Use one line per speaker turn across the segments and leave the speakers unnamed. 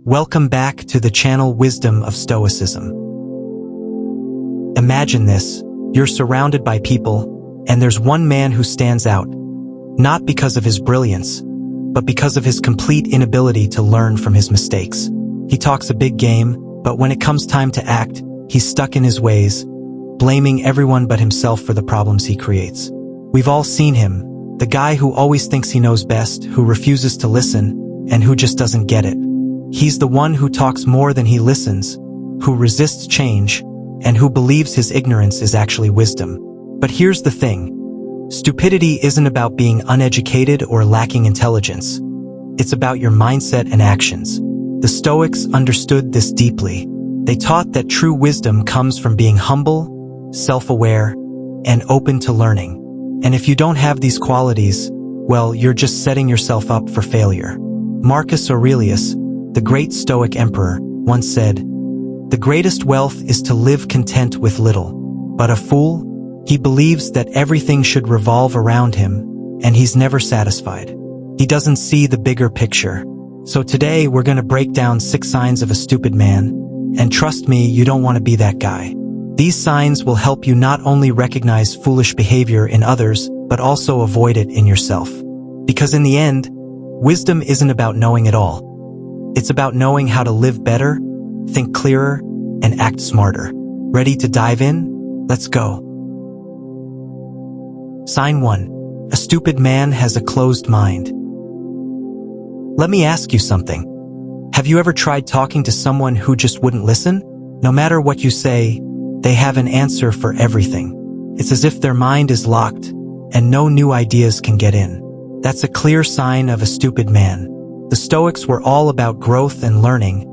Welcome back to the channel Wisdom of Stoicism. Imagine this, you're surrounded by people, and there's one man who stands out, not because of his brilliance, but because of his complete inability to learn from his mistakes. He talks a big game, but when it comes time to act, he's stuck in his ways, blaming everyone but himself for the problems he creates. We've all seen him, the guy who always thinks he knows best, who refuses to listen, and who just doesn't get it. He's the one who talks more than he listens, who resists change, and who believes his ignorance is actually wisdom. But here's the thing. Stupidity isn't about being uneducated or lacking intelligence. It's about your mindset and actions. The Stoics understood this deeply. They taught that true wisdom comes from being humble, self-aware, and open to learning. And if you don't have these qualities, well, you're just setting yourself up for failure. Marcus Aurelius, the great Stoic emperor, once said, "The greatest wealth is to live content with little. But a fool, he believes that everything should revolve around him, and he's never satisfied. He doesn't see the bigger picture." So today we're going to break down 6 signs of a stupid man, and trust me, you don't want to be that guy. These signs will help you not only recognize foolish behavior in others, but also avoid it in yourself. Because in the end, wisdom isn't about knowing it all. It's about knowing how to live better, think clearer, and act smarter. Ready to dive in? Let's go. Sign 1. A stupid man has a closed mind. Let me ask you something. Have you ever tried talking to someone who just wouldn't listen? No matter what you say, they have an answer for everything. It's as if their mind is locked, and no new ideas can get in. That's a clear sign of a stupid man. The Stoics were all about growth and learning,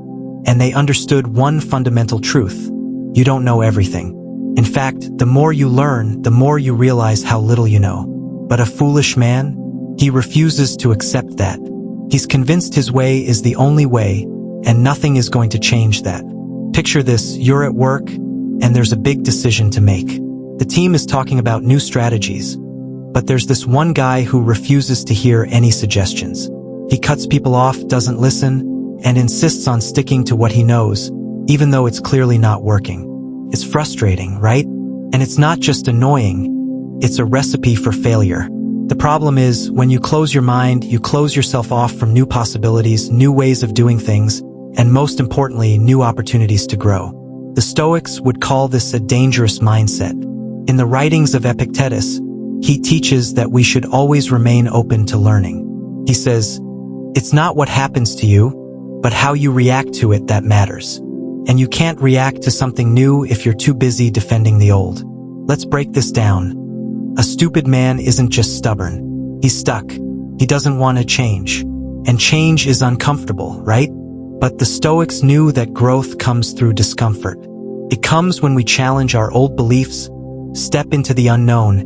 and they understood one fundamental truth. You don't know everything. In fact, the more you learn, the more you realize how little you know. But a foolish man? He refuses to accept that. He's convinced his way is the only way, and nothing is going to change that. Picture this, you're at work, and there's a big decision to make. The team is talking about new strategies, but there's this one guy who refuses to hear any suggestions. He cuts people off, doesn't listen, and insists on sticking to what he knows, even though it's clearly not working. It's frustrating, right? And it's not just annoying, it's a recipe for failure. The problem is, when you close your mind, you close yourself off from new possibilities, new ways of doing things, and most importantly, new opportunities to grow. The Stoics would call this a dangerous mindset. In the writings of Epictetus, he teaches that we should always remain open to learning. He says, "It's not what happens to you, but how you react to it that matters. And you can't react to something new if you're too busy defending the old." Let's break this down. A stupid man isn't just stubborn. He's stuck. He doesn't want to change. And change is uncomfortable, right? But the Stoics knew that growth comes through discomfort. It comes when we challenge our old beliefs, step into the unknown,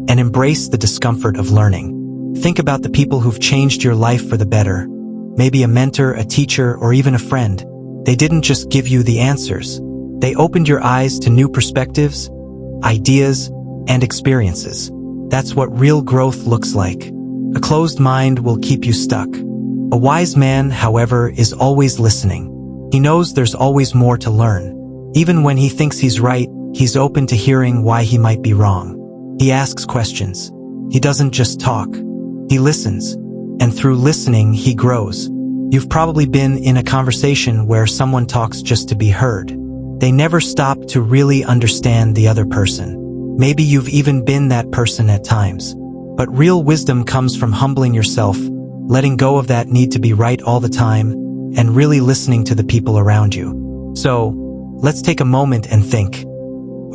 and embrace the discomfort of learning. Think about the people who've changed your life for the better. Maybe a mentor, a teacher, or even a friend. They didn't just give you the answers. They opened your eyes to new perspectives, ideas, and experiences. That's what real growth looks like. A closed mind will keep you stuck. A wise man, however, is always listening. He knows there's always more to learn. Even when he thinks he's right, he's open to hearing why he might be wrong. He asks questions. He doesn't just talk. He listens, and through listening, he grows. You've probably been in a conversation where someone talks just to be heard. They never stop to really understand the other person. Maybe you've even been that person at times. But real wisdom comes from humbling yourself, letting go of that need to be right all the time, and really listening to the people around you. So, let's take a moment and think.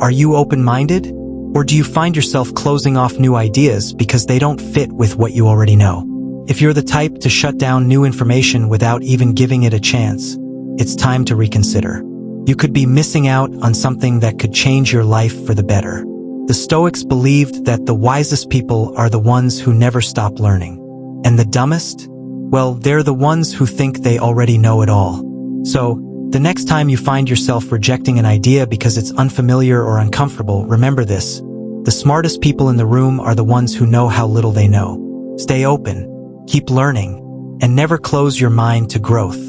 Are you open-minded? Or do you find yourself closing off new ideas because they don't fit with what you already know? If you're the type to shut down new information without even giving it a chance, it's time to reconsider. You could be missing out on something that could change your life for the better. The Stoics believed that the wisest people are the ones who never stop learning. And the dumbest? Well, they're the ones who think they already know it all. So, the next time you find yourself rejecting an idea because it's unfamiliar or uncomfortable, remember this. The smartest people in the room are the ones who know how little they know. Stay open, keep learning, and never close your mind to growth.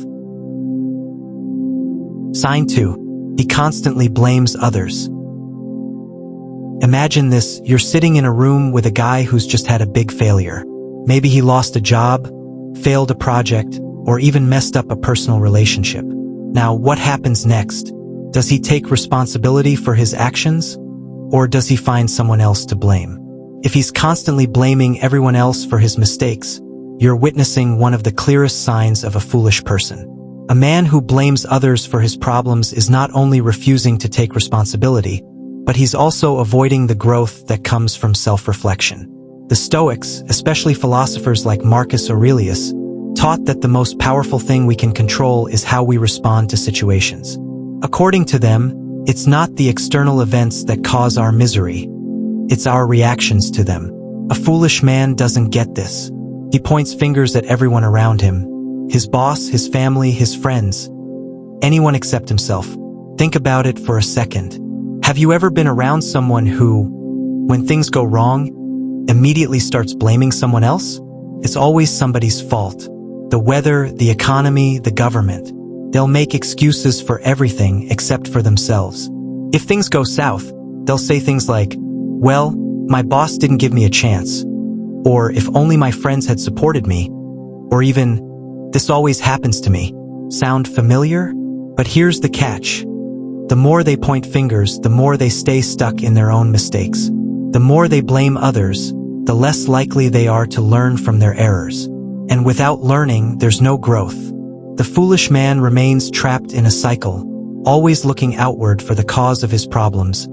Sign 2. He constantly blames others. Imagine this, you're sitting in a room with a guy who's just had a big failure. Maybe he lost a job, failed a project, or even messed up a personal relationship. Now, what happens next? Does he take responsibility for his actions? Or does he find someone else to blame? If he's constantly blaming everyone else for his mistakes, you're witnessing one of the clearest signs of a foolish person. A man who blames others for his problems is not only refusing to take responsibility, but he's also avoiding the growth that comes from self-reflection. The Stoics, especially philosophers like Marcus Aurelius, taught that the most powerful thing we can control is how we respond to situations. According to them, it's not the external events that cause our misery, it's our reactions to them. A foolish man doesn't get this. He points fingers at everyone around him, his boss, his family, his friends, anyone except himself. Think about it for a second. Have you ever been around someone who, when things go wrong, immediately starts blaming someone else? It's always somebody's fault. The weather, the economy, the government. They'll make excuses for everything except for themselves. If things go south, they'll say things like, well, my boss didn't give me a chance. Or if only my friends had supported me. Or even, this always happens to me. Sound familiar? But here's the catch. The more they point fingers, the more they stay stuck in their own mistakes. The more they blame others, the less likely they are to learn from their errors. And without learning, there's no growth. The foolish man remains trapped in a cycle, always looking outward for the cause of his problems,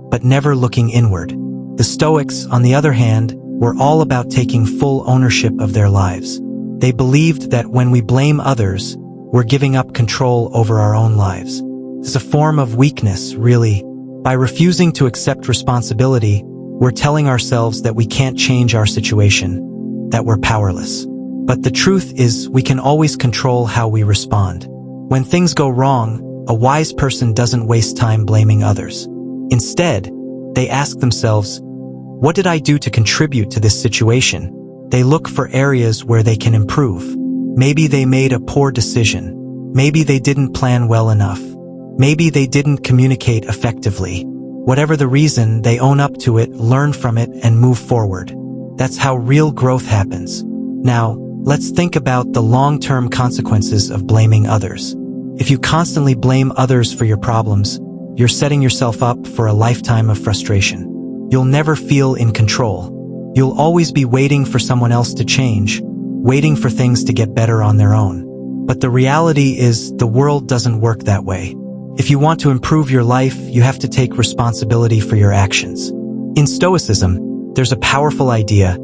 but never looking inward. The Stoics, on the other hand, were all about taking full ownership of their lives. They believed that when we blame others, we're giving up control over our own lives. It's a form of weakness, really. By refusing to accept responsibility, we're telling ourselves that we can't change our situation, that we're powerless. But the truth is, we can always control how we respond. When things go wrong, a wise person doesn't waste time blaming others. Instead, they ask themselves, what did I do to contribute to this situation? They look for areas where they can improve. Maybe they made a poor decision. Maybe they didn't plan well enough. Maybe they didn't communicate effectively. Whatever the reason, they own up to it, learn from it, and move forward. That's how real growth happens. Now, let's think about the long-term consequences of blaming others. If you constantly blame others for your problems, you're setting yourself up for a lifetime of frustration. You'll never feel in control. You'll always be waiting for someone else to change, waiting for things to get better on their own. But the reality is, the world doesn't work that way. If you want to improve your life, you have to take responsibility for your actions. In Stoicism, there's a powerful idea.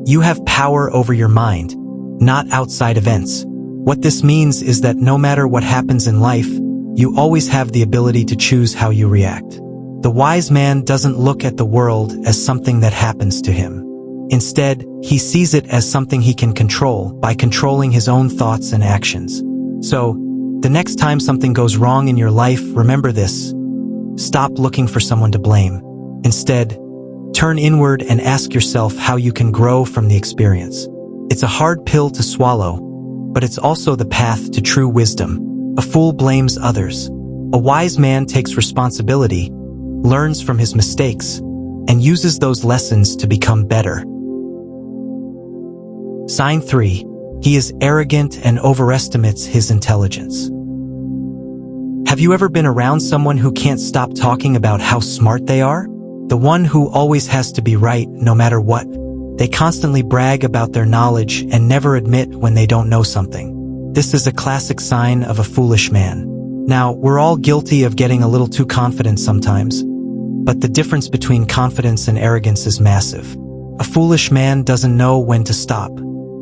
You have power over your mind, not outside events. What this means is that no matter what happens in life, you always have the ability to choose how you react. The wise man doesn't look at the world as something that happens to him. Instead, he sees it as something he can control by controlling his own thoughts and actions. So, the next time something goes wrong in your life, remember this. Stop looking for someone to blame. Instead, turn inward and ask yourself how you can grow from the experience. It's a hard pill to swallow, but it's also the path to true wisdom. A fool blames others. A wise man takes responsibility, learns from his mistakes, and uses those lessons to become better. Sign 3. He is arrogant and overestimates his intelligence. Have you ever been around someone who can't stop talking about how smart they are? The one who always has to be right no matter what. They constantly brag about their knowledge and never admit when they don't know something. This is a classic sign of a foolish man. Now, we're all guilty of getting a little too confident sometimes, but the difference between confidence and arrogance is massive. A foolish man doesn't know when to stop.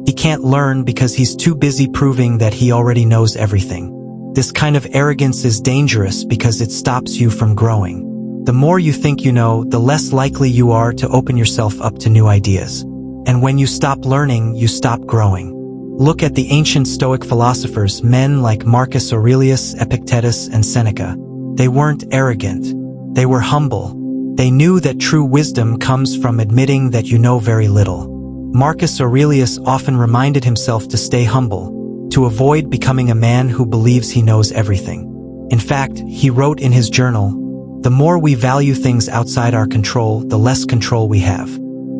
He can't learn because he's too busy proving that he already knows everything. This kind of arrogance is dangerous because it stops you from growing. The more you think you know, the less likely you are to open yourself up to new ideas. And when you stop learning, you stop growing. Look at the ancient Stoic philosophers, men like Marcus Aurelius, Epictetus, and Seneca. They weren't arrogant. They were humble. They knew that true wisdom comes from admitting that you know very little. Marcus Aurelius often reminded himself to stay humble, to avoid becoming a man who believes he knows everything. In fact, he wrote in his journal, "The more we value things outside our control, the less control we have."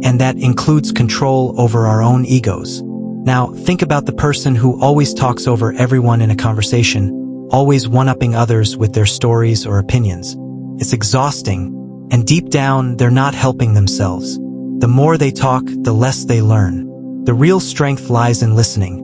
And that includes control over our own egos. Now, think about the person who always talks over everyone in a conversation, always one-upping others with their stories or opinions. It's exhausting, and deep down, they're not helping themselves. The more they talk, the less they learn. The real strength lies in listening.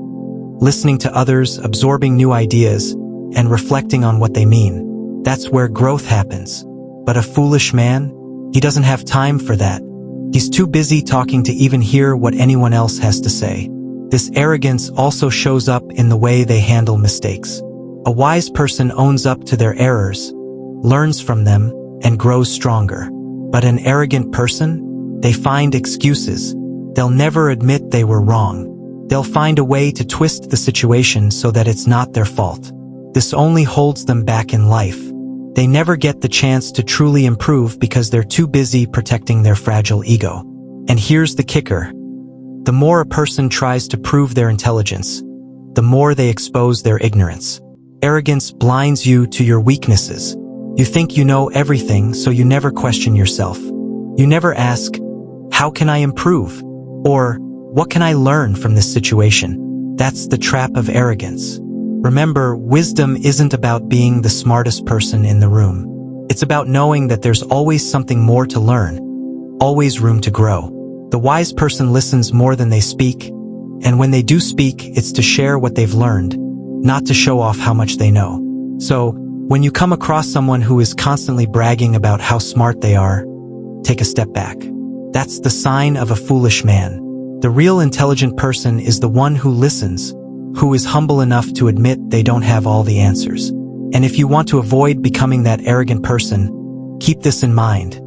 Listening to others, absorbing new ideas, and reflecting on what they mean. That's where growth happens. But a foolish man? He doesn't have time for that. He's too busy talking to even hear what anyone else has to say. This arrogance also shows up in the way they handle mistakes. A wise person owns up to their errors, learns from them, and grows stronger. But an arrogant person? They find excuses. They'll never admit they were wrong. They'll find a way to twist the situation so that it's not their fault. This only holds them back in life. They never get the chance to truly improve because they're too busy protecting their fragile ego. And here's the kicker. The more a person tries to prove their intelligence, the more they expose their ignorance. Arrogance blinds you to your weaknesses. You think you know everything, so you never question yourself. You never ask, "How can I improve?" Or, "What can I learn from this situation?" That's the trap of arrogance. Remember, wisdom isn't about being the smartest person in the room. It's about knowing that there's always something more to learn, always room to grow. The wise person listens more than they speak, and when they do speak, it's to share what they've learned, not to show off how much they know. So, when you come across someone who is constantly bragging about how smart they are, take a step back. That's the sign of a foolish man. The real intelligent person is the one who listens, who is humble enough to admit they don't have all the answers. And if you want to avoid becoming that arrogant person, keep this in mind.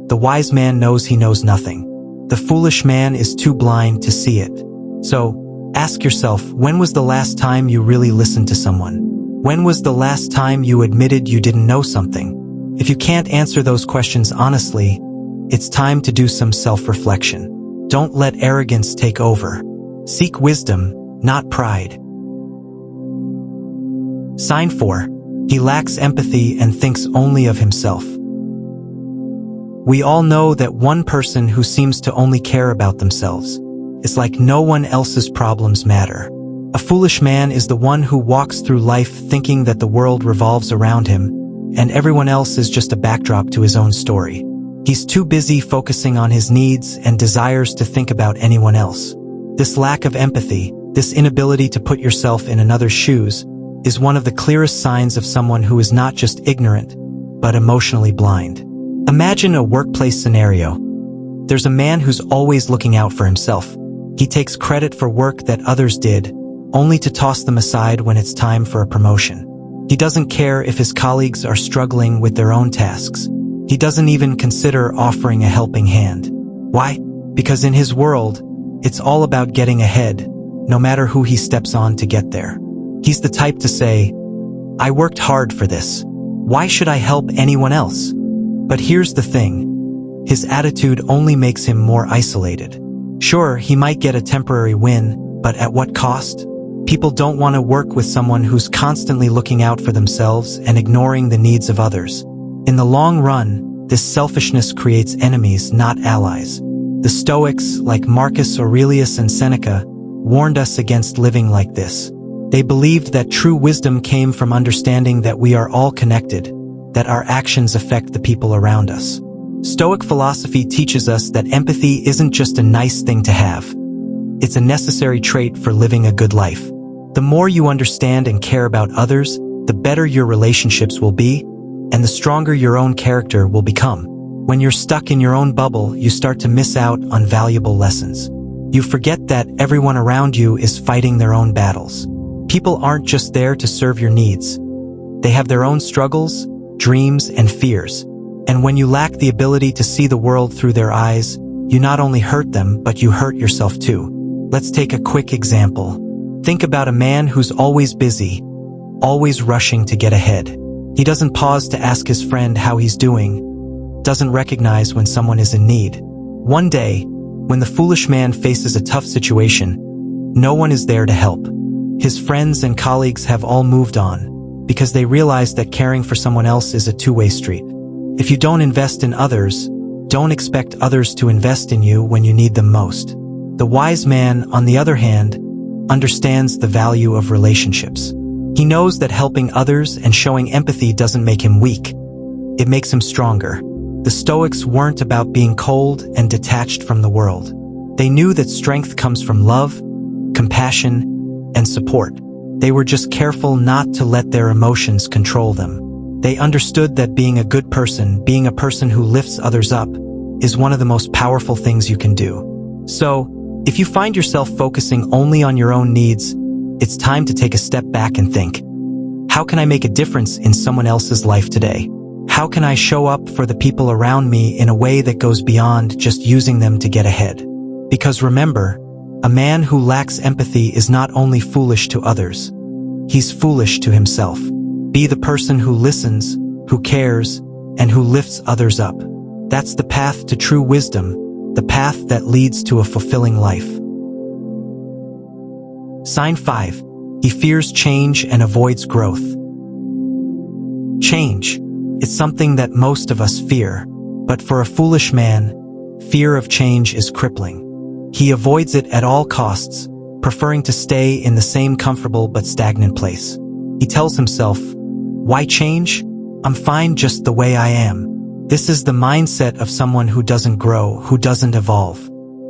The wise man knows he knows nothing. The foolish man is too blind to see it. So, ask yourself, when was the last time you really listened to someone? When was the last time you admitted you didn't know something? If you can't answer those questions honestly, it's time to do some self-reflection. Don't let arrogance take over. Seek wisdom, not pride. Sign 4. He lacks empathy and thinks only of himself. We all know that one person who seems to only care about themselves. It's like no one else's problems matter. A foolish man is the one who walks through life thinking that the world revolves around him, and everyone else is just a backdrop to his own story. He's too busy focusing on his needs and desires to think about anyone else. This lack of empathy, this inability to put yourself in another's shoes, is one of the clearest signs of someone who is not just ignorant, but emotionally blind. Imagine a workplace scenario. There's a man who's always looking out for himself. He takes credit for work that others did, only to toss them aside when it's time for a promotion. He doesn't care if his colleagues are struggling with their own tasks. He doesn't even consider offering a helping hand. Why? Because in his world, it's all about getting ahead, no matter who he steps on to get there. He's the type to say, "I worked hard for this. Why should I help anyone else?" But here's the thing. His attitude only makes him more isolated. Sure, he might get a temporary win, but at what cost? People don't want to work with someone who's constantly looking out for themselves and ignoring the needs of others. In the long run, this selfishness creates enemies, not allies. The Stoics, like Marcus Aurelius and Seneca, warned us against living like this. They believed that true wisdom came from understanding that we are all connected, that our actions affect the people around us. Stoic philosophy teaches us that empathy isn't just a nice thing to have. It's a necessary trait for living a good life. The more you understand and care about others, the better your relationships will be, and the stronger your own character will become. When you're stuck in your own bubble, you start to miss out on valuable lessons. You forget that everyone around you is fighting their own battles. People aren't just there to serve your needs. They have their own struggles, dreams, and fears. And when you lack the ability to see the world through their eyes, you not only hurt them, but you hurt yourself too. Let's take a quick example. Think about a man who's always busy, always rushing to get ahead. He doesn't pause to ask his friend how he's doing, doesn't recognize when someone is in need. One day, when the foolish man faces a tough situation, no one is there to help. His friends and colleagues have all moved on, because they realize that caring for someone else is a two-way street. If you don't invest in others, don't expect others to invest in you when you need them most. The wise man, on the other hand, understands the value of relationships. He knows that helping others and showing empathy doesn't make him weak. It makes him stronger. The Stoics weren't about being cold and detached from the world. They knew that strength comes from love, compassion, and support. They were just careful not to let their emotions control them. They understood that being a good person, being a person who lifts others up, is one of the most powerful things you can do. So, if you find yourself focusing only on your own needs, it's time to take a step back and think, how can I make a difference in someone else's life today? How can I show up for the people around me in a way that goes beyond just using them to get ahead? Because remember, a man who lacks empathy is not only foolish to others, he's foolish to himself. Be the person who listens, who cares, and who lifts others up. That's the path to true wisdom, the path that leads to a fulfilling life. Sign 5. He fears change and avoids growth. Change. It's something that most of us fear, but for a foolish man, fear of change is crippling. He avoids it at all costs, preferring to stay in the same comfortable but stagnant place. He tells himself, "Why change? I'm fine just the way I am." This is the mindset of someone who doesn't grow, who doesn't evolve.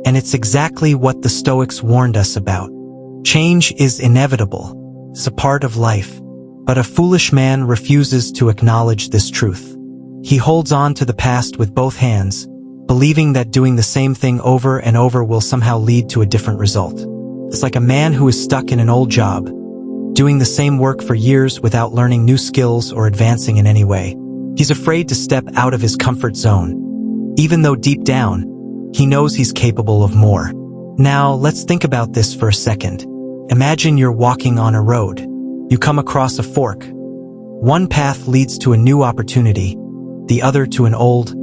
And it's exactly what the Stoics warned us about. Change is inevitable. It's a part of life. But a foolish man refuses to acknowledge this truth. He holds on to the past with both hands, believing that doing the same thing over and over will somehow lead to a different result. It's like a man who is stuck in an old job, doing the same work for years without learning new skills or advancing in any way. He's afraid to step out of his comfort zone, even though deep down, he knows he's capable of more. Now, let's think about this for a second. Imagine you're walking on a road. You come across a fork. One path leads to a new opportunity, the other to an old,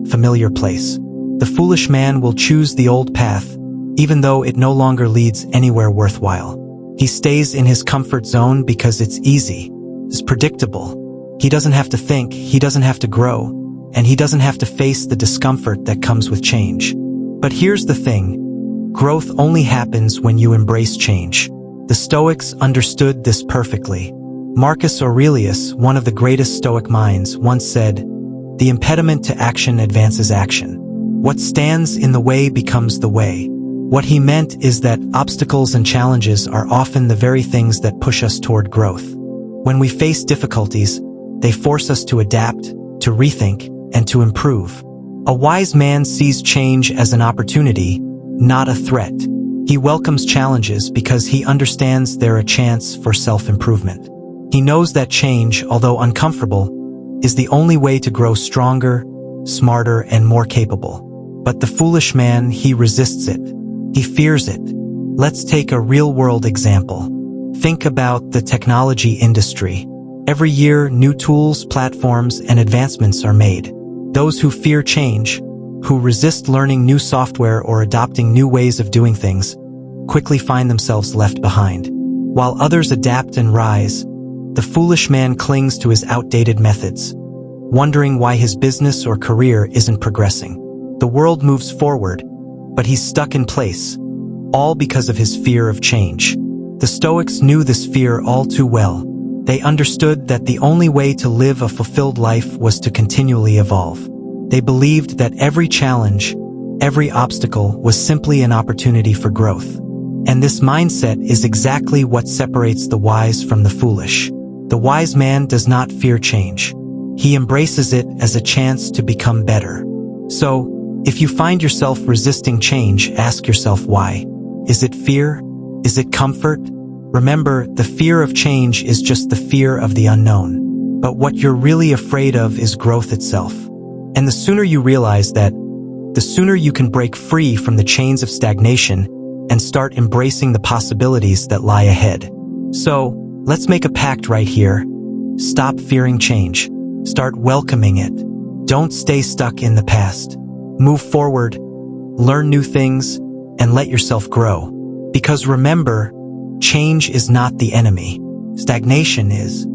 familiar place. The foolish man will choose the old path, even though it no longer leads anywhere worthwhile. He stays in his comfort zone because it's easy, it's predictable. He doesn't have to think, he doesn't have to grow, and he doesn't have to face the discomfort that comes with change. But here's the thing, growth only happens when you embrace change. The Stoics understood this perfectly. Marcus Aurelius, one of the greatest Stoic minds, once said, "The impediment to action advances action. What stands in the way becomes the way." What he meant is that obstacles and challenges are often the very things that push us toward growth. When we face difficulties, they force us to adapt, to rethink, and to improve. A wise man sees change as an opportunity, not a threat. He welcomes challenges because he understands they're a chance for self-improvement. He knows that change, although uncomfortable, is the only way to grow stronger, smarter, and more capable. But the foolish man, he resists it. He fears it. Let's take a real-world example. Think about the technology industry. Every year, new tools, platforms, and advancements are made. Those who fear change, who resist learning new software or adopting new ways of doing things, quickly find themselves left behind. While others adapt and rise, the foolish man clings to his outdated methods, wondering why his business or career isn't progressing. The world moves forward, but he's stuck in place, all because of his fear of change. The Stoics knew this fear all too well. They understood that the only way to live a fulfilled life was to continually evolve. They believed that every challenge, every obstacle was simply an opportunity for growth. And this mindset is exactly what separates the wise from the foolish. The wise man does not fear change. He embraces it as a chance to become better. So, if you find yourself resisting change, ask yourself why. Is it fear? Is it comfort? Remember, the fear of change is just the fear of the unknown. But what you're really afraid of is growth itself. And the sooner you realize that, the sooner you can break free from the chains of stagnation and start embracing the possibilities that lie ahead. So, let's make a pact right here. Stop fearing change. Start welcoming it. Don't stay stuck in the past. Move forward, learn new things, and let yourself grow. Because remember, change is not the enemy. Stagnation is.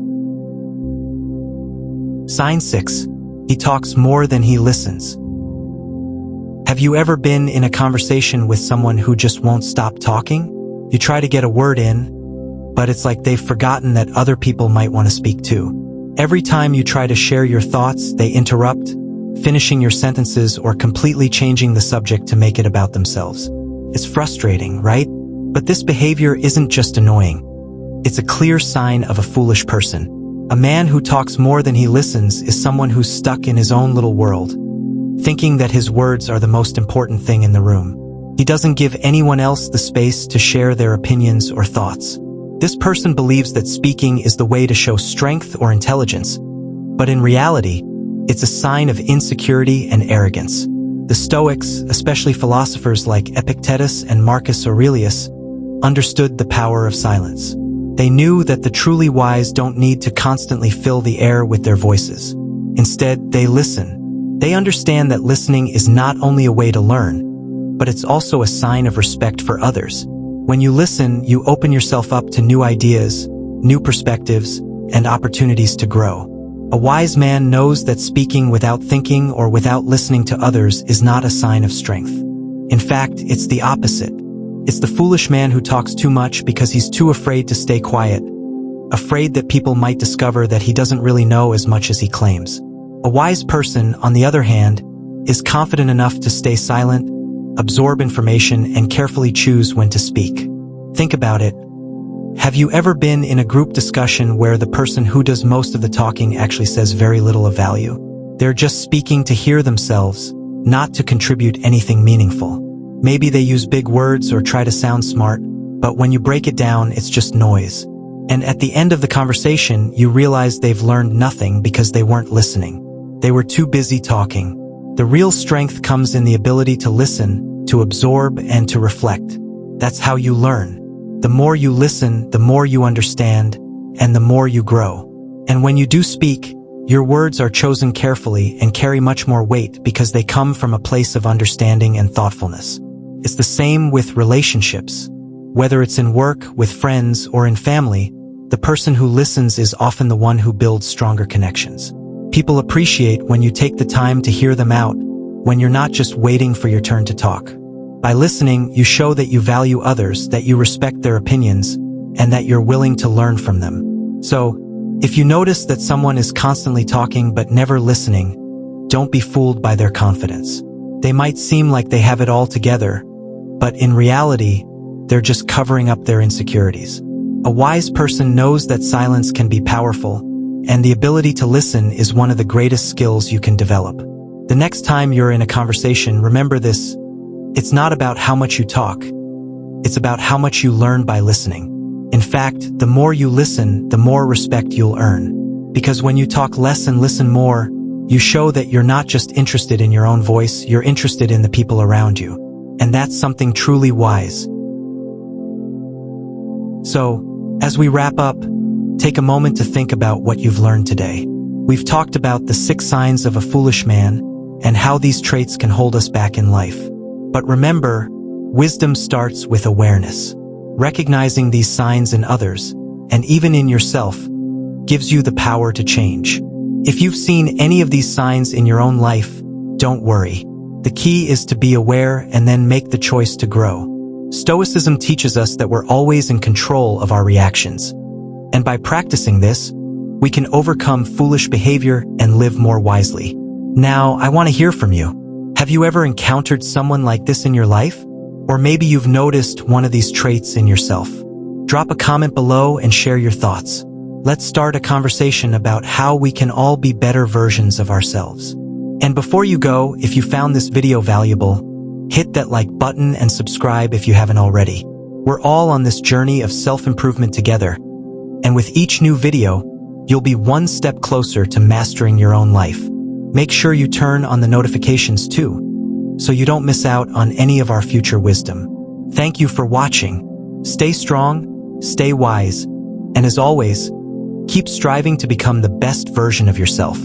Sign 6. He talks more than he listens. Have you ever been in a conversation with someone who just won't stop talking? You try to get a word in, but it's like they've forgotten that other people might want to speak too. Every time you try to share your thoughts, they interrupt, finishing your sentences or completely changing the subject to make it about themselves. It's frustrating, right? But this behavior isn't just annoying. It's a clear sign of a foolish person. A man who talks more than he listens is someone who's stuck in his own little world, thinking that his words are the most important thing in the room. He doesn't give anyone else the space to share their opinions or thoughts. This person believes that speaking is the way to show strength or intelligence, but in reality, it's a sign of insecurity and arrogance. The Stoics, especially philosophers like Epictetus and Marcus Aurelius, understood the power of silence. They knew that the truly wise don't need to constantly fill the air with their voices. Instead, they listen. They understand that listening is not only a way to learn, but it's also a sign of respect for others. When you listen, you open yourself up to new ideas, new perspectives, and opportunities to grow. A wise man knows that speaking without thinking or without listening to others is not a sign of strength. In fact, it's the opposite. It's the foolish man who talks too much because he's too afraid to stay quiet, afraid that people might discover that he doesn't really know as much as he claims. A wise person, on the other hand, is confident enough to stay silent, absorb information, and carefully choose when to speak. Think about it. Have you ever been in a group discussion where the person who does most of the talking actually says very little of value? They're just speaking to hear themselves, not to contribute anything meaningful. Maybe they use big words or try to sound smart, but when you break it down, it's just noise. And at the end of the conversation, you realize they've learned nothing because they weren't listening. They were too busy talking. The real strength comes in the ability to listen, to absorb, and to reflect. That's how you learn. The more you listen, the more you understand, and the more you grow. And when you do speak, your words are chosen carefully and carry much more weight because they come from a place of understanding and thoughtfulness. It's the same with relationships. Whether it's in work, with friends, or in family, the person who listens is often the one who builds stronger connections. People appreciate when you take the time to hear them out, when you're not just waiting for your turn to talk. By listening, you show that you value others, that you respect their opinions, and that you're willing to learn from them. So, if you notice that someone is constantly talking but never listening, don't be fooled by their confidence. They might seem like they have it all together, but in reality, they're just covering up their insecurities. A wise person knows that silence can be powerful, and the ability to listen is one of the greatest skills you can develop. The next time you're in a conversation, remember this. It's not about how much you talk. It's about how much you learn by listening. In fact, the more you listen, the more respect you'll earn. Because when you talk less and listen more, you show that you're not just interested in your own voice, you're interested in the people around you. And that's something truly wise. So, as we wrap up, take a moment to think about what you've learned today. We've talked about the 6 signs of a foolish man and how these traits can hold us back in life. But remember, wisdom starts with awareness. Recognizing these signs in others, and even in yourself, gives you the power to change. If you've seen any of these signs in your own life, don't worry. The key is to be aware and then make the choice to grow. Stoicism teaches us that we're always in control of our reactions. And by practicing this, we can overcome foolish behavior and live more wisely. Now, I want to hear from you. Have you ever encountered someone like this in your life? Or maybe you've noticed one of these traits in yourself. Drop a comment below and share your thoughts. Let's start a conversation about how we can all be better versions of ourselves. And before you go, if you found this video valuable, hit that like button and subscribe if you haven't already. We're all on this journey of self-improvement together. And with each new video, you'll be one step closer to mastering your own life. Make sure you turn on the notifications too, so you don't miss out on any of our future wisdom. Thank you for watching. Stay strong, stay wise, and as always, keep striving to become the best version of yourself.